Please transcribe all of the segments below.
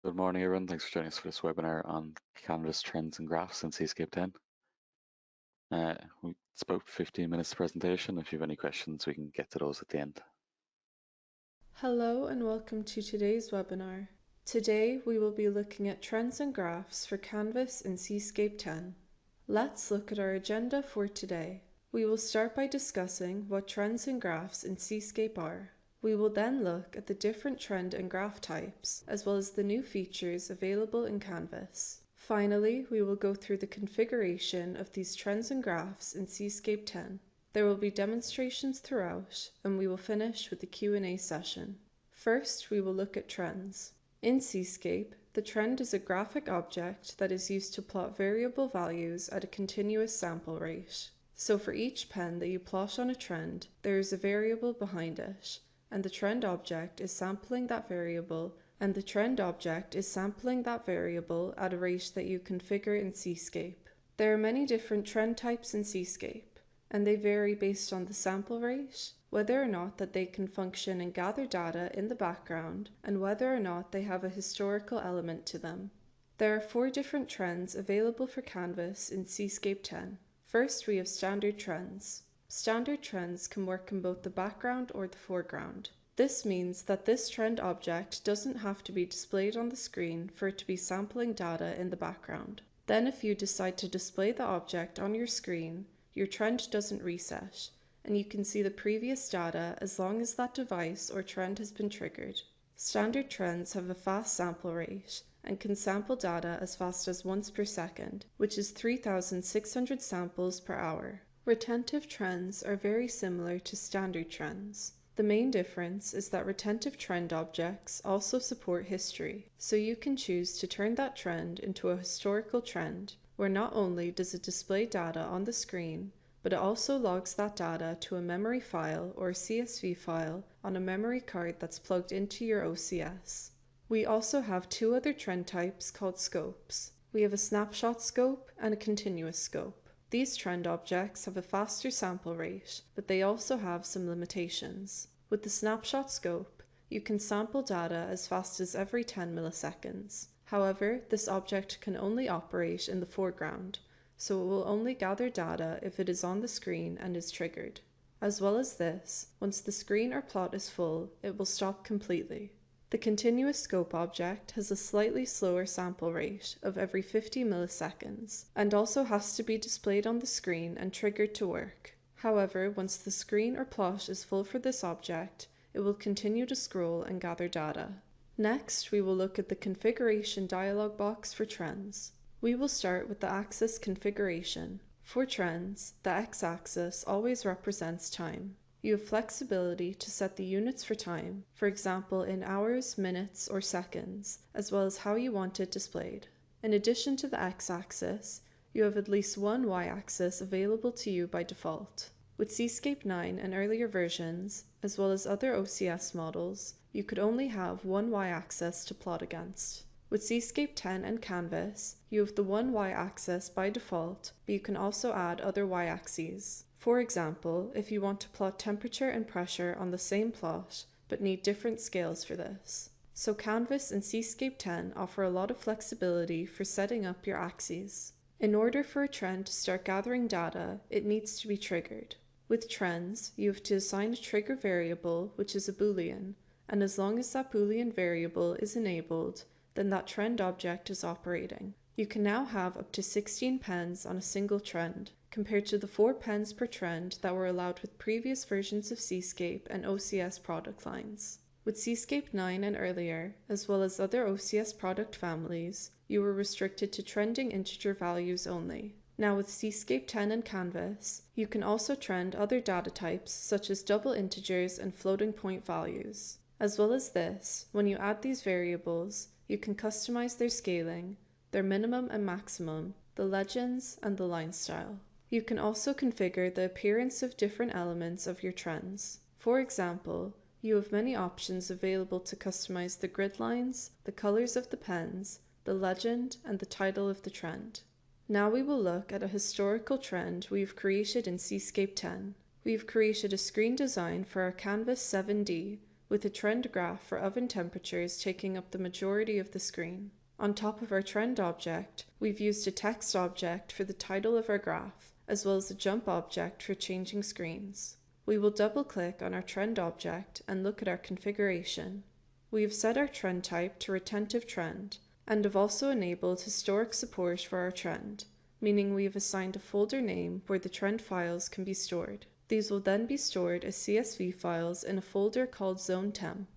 Good morning, everyone. Thanks for joining us for this webinar on Canvas trends and graphs in Cscape 10. It's about 15 minutes presentation. If you have any questions, we can get to those at the end. Hello and welcome to today's webinar. Today we will be looking at trends and graphs for Canvas in Cscape 10. Let's look at our agenda for today. We will start by discussing what trends and graphs in Cscape are. We will then look at the different trend and graph types, as well as the new features available in Canvas. Finally, we will go through the configuration of these trends and graphs in Cscape 10. There will be demonstrations throughout, and we will finish with the Q&A session. First, we will look at trends. In Cscape, the trend is a graphic object that is used to plot variable values at a continuous sample rate. So for each pen that you plot on a trend, there is a variable behind it, and the trend object is sampling that variable at a rate that you configure in Cscape. There are many different trend types in Cscape, and they vary based on the sample rate, whether or not that they can function and gather data in the background, and whether or not they have a historical element to them. There are 4 different trends available for Canvas in Cscape 10. First, we have standard trends. Standard trends can work in both the background or the foreground. This means that this trend object doesn't have to be displayed on the screen for it to be sampling data in the background. Then if you decide to display the object on your screen, your trend doesn't reset, and you can see the previous data as long as that device or trend has been triggered. Standard trends have a fast sample rate and can sample data as fast as once per second, which is 3,600 samples per hour. Retentive trends are very similar to standard trends. The main difference is that retentive trend objects also support history, so you can choose to turn that trend into a historical trend, where not only does it display data on the screen, but it also logs that data to a memory file or a CSV file on a memory card that's plugged into your OCS. We also have 2 other trend types called scopes. We have a snapshot scope and a continuous scope. These trend objects have a faster sample rate, but they also have some limitations. With the snapshot scope, you can sample data as fast as every 10 milliseconds. However, this object can only operate in the foreground, so it will only gather data if it is on the screen and is triggered. As well as this, once the screen or plot is full, it will stop completely. The continuous scope object has a slightly slower sample rate of every 50 milliseconds, and also has to be displayed on the screen and triggered to work. However, once the screen or plot is full for this object, it will continue to scroll and gather data. Next, we will look at the configuration dialog box for trends. We will start with the axis configuration. For trends, the x-axis always represents time. You have flexibility to set the units for time, for example in hours, minutes, or seconds, as well as how you want it displayed. In addition to the x-axis, you have at least one y-axis available to you by default. With Cscape 9 and earlier versions, as well as other OCS models, you could only have one y-axis to plot against. With Cscape 10 and Canvas, you have the one y-axis by default, but you can also add other y-axes. For example, if you want to plot temperature and pressure on the same plot, but need different scales for this. So Canvas and Cscape 10 offer a lot of flexibility for setting up your axes. In order for a trend to start gathering data, it needs to be triggered. With trends, you have to assign a trigger variable, which is a boolean, and as long as that boolean variable is enabled, then that trend object is operating. You can now have up to 16 pens on a single trend, compared to the 4 pens per trend that were allowed with previous versions of Cscape and OCS product lines. With Cscape 9 and earlier, as well as other OCS product families, you were restricted to trending integer values only. Now with Cscape 10 and Canvas, you can also trend other data types such as double integers and floating point values. As well as this, when you add these variables, you can customize their scaling, their minimum and maximum, the legends, and the line style. You can also configure the appearance of different elements of your trends. For example, you have many options available to customize the grid lines, the colors of the pens, the legend, and the title of the trend. Now we will look at a historical trend we've created in Cscape 10. We've created a screen design for our Canvas 7D, with a trend graph for oven temperatures taking up the majority of the screen. On top of our trend object, we've used a text object for the title of our graph, as well as a jump object for changing screens. We will double-click on our trend object and look at our configuration. We have set our trend type to retentive trend, and have also enabled historic support for our trend, meaning we have assigned a folder name where the trend files can be stored. These will then be stored as CSV files in a folder called Zone Temp.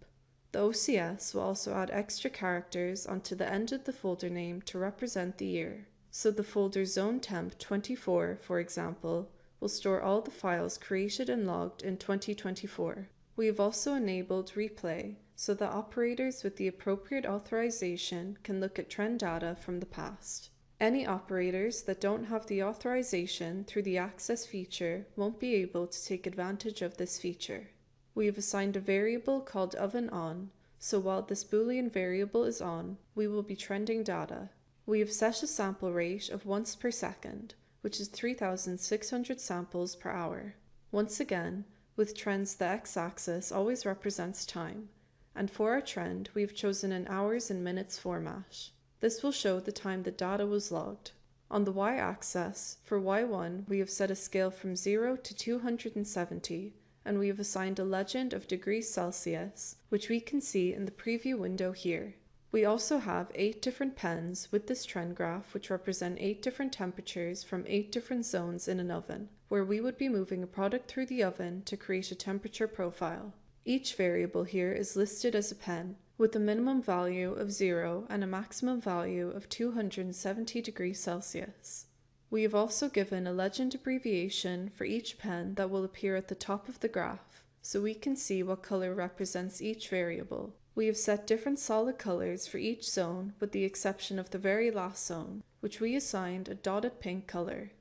The OCS will also add extra characters onto the end of the folder name to represent the year. So the folder Zone Temp 24, for example, will store all the files created and logged in 2024. We have also enabled replay so that operators with the appropriate authorization can look at trend data from the past. Any operators that don't have the authorization through the access feature won't be able to take advantage of this feature. We have assigned a variable called oven on, so while this Boolean variable is on, we will be trending data. We have set a sample rate of once per second, which is 3,600 samples per hour. Once again, with trends, the x-axis always represents time, and for our trend, we've chosen an hours and minutes format. This will show the time the data was logged. On the y-axis, for y1, we have set a scale from 0 to 270, and we have assigned a legend of degrees Celsius, which we can see in the preview window here. We also have 8 different pens with this trend graph, which represent 8 different temperatures from 8 different zones in an oven, where we would be moving a product through the oven to create a temperature profile. Each variable here is listed as a pen, with a minimum value of 0 and a maximum value of 270 degrees Celsius. We have also given a legend abbreviation for each pen that will appear at the top of the graph, so we can see what color represents each variable. We have set different solid colors for each zone with the exception of the very last zone, which we assigned a dotted pink color.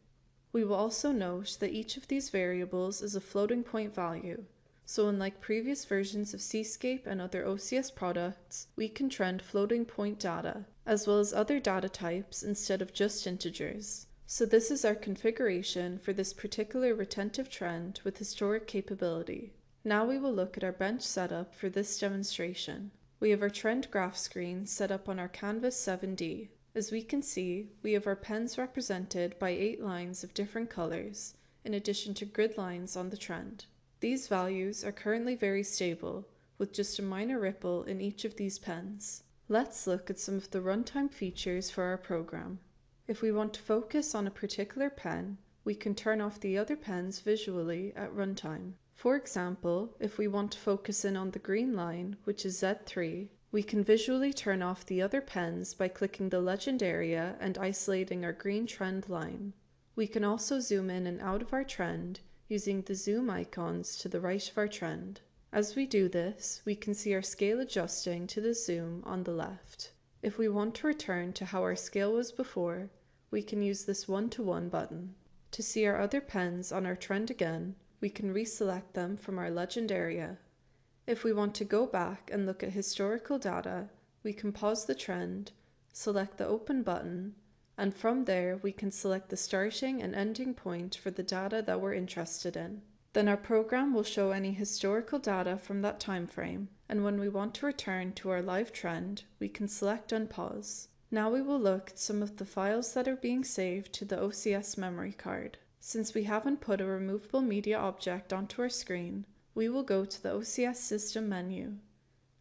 We will also note that each of these variables is a floating point value, so unlike previous versions of Cscape and other OCS products, we can trend floating point data, as well as other data types instead of just integers. So this is our configuration for this particular retentive trend with historic capability. Now we will look at our bench setup for this demonstration. We have our trend graph screen set up on our Canvas 7D. As we can see, we have our pens represented by 8 lines of different colors, in addition to grid lines on the trend. These values are currently very stable, with just a minor ripple in each of these pens. Let's look at some of the runtime features for our program. If we want to focus on a particular pen, we can turn off the other pens visually at runtime. For example, if we want to focus in on the green line, which is Z3, we can visually turn off the other pens by clicking the legend area and isolating our green trend line. We can also zoom in and out of our trend using the zoom icons to the right of our trend. As we do this, we can see our scale adjusting to the zoom on the left. If we want to return to how our scale was before, we can use this 1-to-1 button. To see our other pens on our trend again, we can reselect them from our legend area. If we want to go back and look at historical data, we can pause the trend, select the open button, and from there we can select the starting and ending point for the data that we're interested in. Then our program will show any historical data from that time frame, and when we want to return to our live trend, we can select unpause. Now we will look at some of the files that are being saved to the OCS memory card. Since we haven't put a removable media object onto our screen, we will go to the OCS system menu,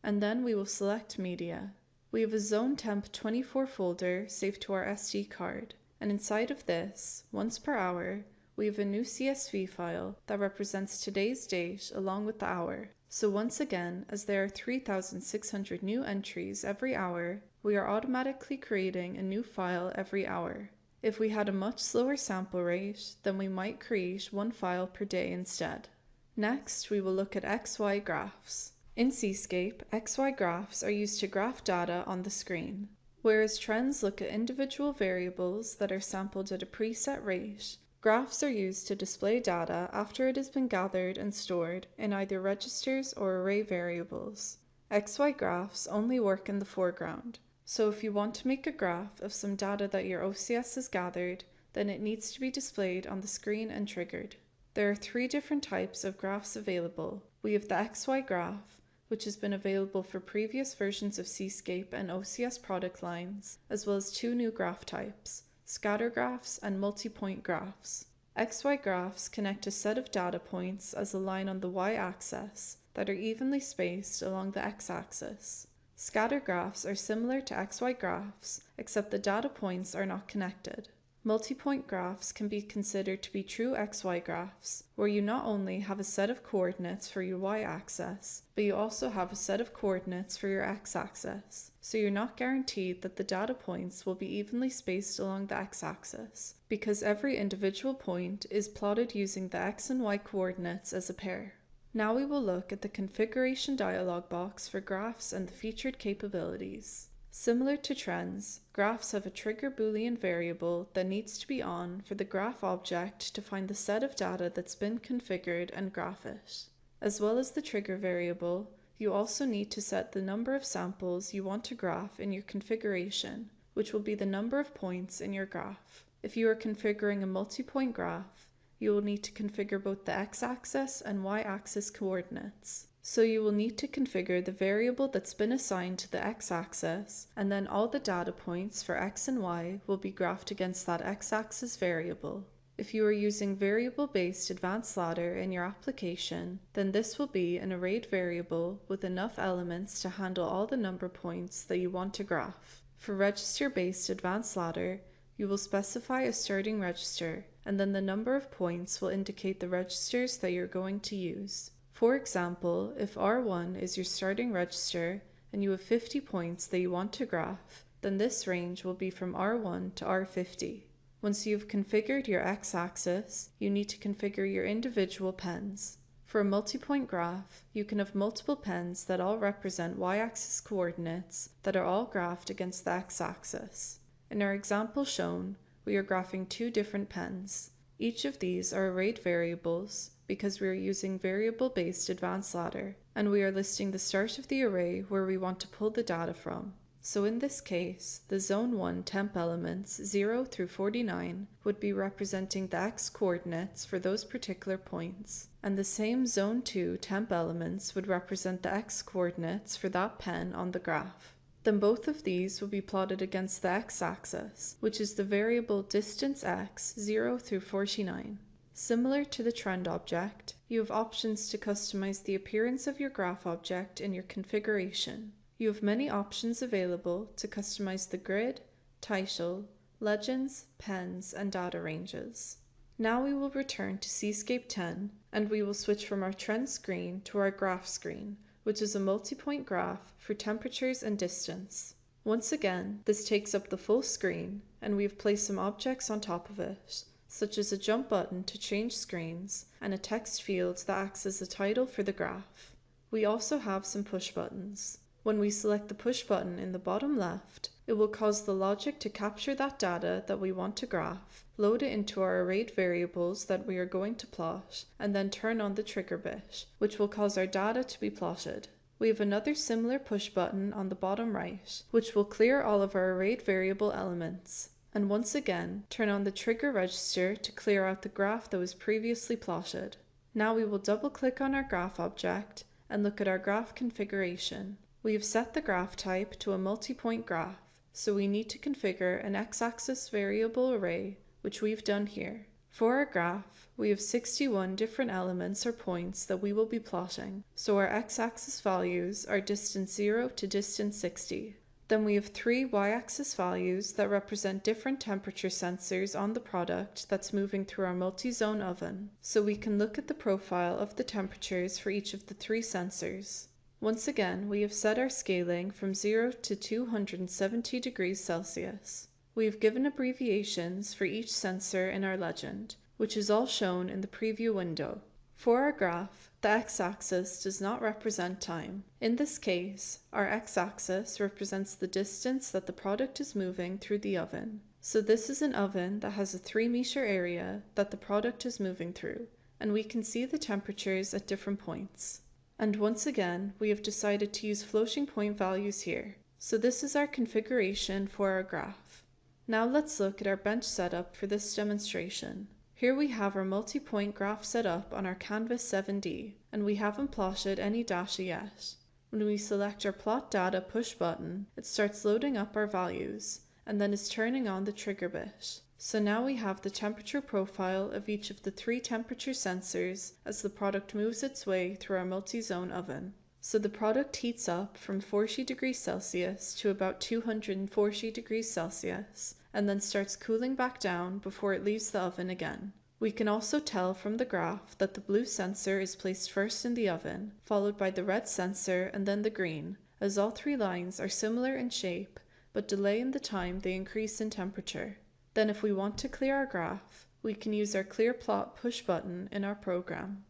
and then we will select media. We have a Zone Temp 24 folder saved to our SD card, and inside of this, once per hour, we have a new CSV file that represents today's date along with the hour. So once again, as there are 3,600 new entries every hour, we are automatically creating a new file every hour. If we had a much slower sample rate, then we might create one file per day instead. Next, we will look at XY graphs. In Cscape, XY graphs are used to graph data on the screen. Whereas trends look at individual variables that are sampled at a preset rate, graphs are used to display data after it has been gathered and stored in either registers or array variables. XY graphs only work in the foreground, so if you want to make a graph of some data that your OCS has gathered, then it needs to be displayed on the screen and triggered. There are 3 different types of graphs available. We have the XY graph, which has been available for previous versions of Cscape and OCS product lines, as well as two new graph types, scatter graphs and multi-point graphs. XY graphs connect a set of data points as a line on the y-axis that are evenly spaced along the x-axis. Scatter graphs are similar to XY graphs, except the data points are not connected. Multi-point graphs can be considered to be true XY graphs, where you not only have a set of coordinates for your y-axis, but you also have a set of coordinates for your x-axis, so you're not guaranteed that the data points will be evenly spaced along the x-axis, because every individual point is plotted using the x and y coordinates as a pair. Now we will look at the configuration dialog box for graphs and the featured capabilities. Similar to trends, graphs have a trigger Boolean variable that needs to be on for the graph object to find the set of data that's been configured and graph it. As well as the trigger variable, you also need to set the number of samples you want to graph in your configuration, which will be the number of points in your graph. If you are configuring a multi-point graph, you will need to configure both the x-axis and y-axis coordinates. So you will need to configure the variable that's been assigned to the x-axis, and then all the data points for x and y will be graphed against that x-axis variable. If you are using variable-based advanced ladder in your application, then this will be an arrayed variable with enough elements to handle all the number points that you want to graph. For register-based advanced ladder, you will specify a starting register, and then the number of points will indicate the registers that you're going to use. For example, if R1 is your starting register and you have 50 points that you want to graph, then this range will be from R1 to R50. Once you've configured your x-axis, you need to configure your individual pens. For a multi-point graph, you can have multiple pens that all represent y-axis coordinates that are all graphed against the x-axis. In our example shown, we are graphing two different pens. Each of these are arrayed variables because we are using variable-based advanced ladder, and we are listing the start of the array where we want to pull the data from. So in this case, the zone 1 temp elements 0 through 49 would be representing the x coordinates for those particular points, and the same zone 2 temp elements would represent the x coordinates for that pen on the graph. Then both of these will be plotted against the x-axis, which is the variable distance x 0 through 49. Similar to the trend object, you have options to customize the appearance of your graph object in your configuration. You have many options available to customize the grid, title, legends, pens, and data ranges. Now we will return to Cscape 10, and we will switch from our trend screen to our graph screen, which is a multi-point graph for temperatures and distance. Once again, this takes up the full screen, and we have placed some objects on top of it, such as a jump button to change screens and a text field that acts as a title for the graph. We also have some push buttons. When we select the push button in the bottom left, it will cause the logic to capture that data that we want to graph, load it into our arrayed variables that we are going to plot, and then turn on the trigger bit, which will cause our data to be plotted. We have another similar push button on the bottom right, which will clear all of our arrayed variable elements, and once again turn on the trigger register to clear out the graph that was previously plotted. Now we will double click on our graph object and look at our graph configuration. We have set the graph type to a multi-point graph, so we need to configure an x-axis variable array, which we've done here. For our graph, we have 61 different elements or points that we will be plotting, so our x-axis values are distance 0 to distance 60. Then we have 3 y-axis values that represent different temperature sensors on the product that's moving through our multi-zone oven, so we can look at the profile of the temperatures for each of the 3 sensors. Once again, we have set our scaling from 0 to 270 degrees Celsius. We have given abbreviations for each sensor in our legend, which is all shown in the preview window. For our graph, the x-axis does not represent time. In this case, our x-axis represents the distance that the product is moving through the oven. So this is an oven that has a 3-meter area that the product is moving through, and we can see the temperatures at different points. And once again, we have decided to use floating point values here. So this is our configuration for our graph. Now let's look at our bench setup for this demonstration. Here we have our multi-point graph set up on our Canvas 7D, and we haven't plotted any data yet. When we select our plot data push button, it starts loading up our values, and then is turning on the trigger bit. So now we have the temperature profile of each of the 3 temperature sensors as the product moves its way through our multi-zone oven. So the product heats up from 40 degrees Celsius to about 240 degrees Celsius, and then starts cooling back down before it leaves the oven again. We can also tell from the graph that the blue sensor is placed first in the oven, followed by the red sensor and then the green, as all 3 lines are similar in shape, but delay in the time they increase in temperature. Then if we want to clear our graph, we can use our Clear Plot push button in our program.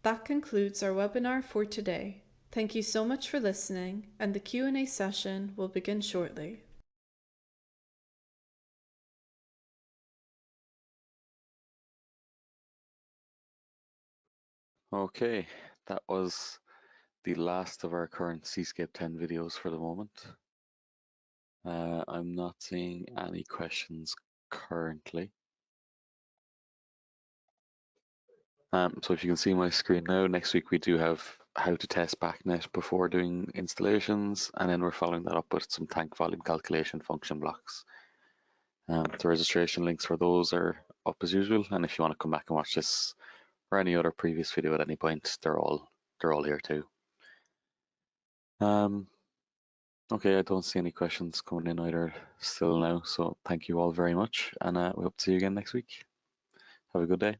That concludes our webinar for today. Thank you so much for listening, and the Q&A session will begin shortly. Okay, that was the last of our current Cscape 10 videos for the moment. I'm not seeing any questions currently. So if you can see my screen now, next week we do have how to test BACnet before doing installations, and then we're following that up with some tank volume calculation function blocks. The registration links for those are up as usual, and if you want to come back and watch this or any other previous video at any point, they're all here too. Okay, I don't see any questions coming in either still now, so thank you all very much, and we hope to see you again next week. Have a good day.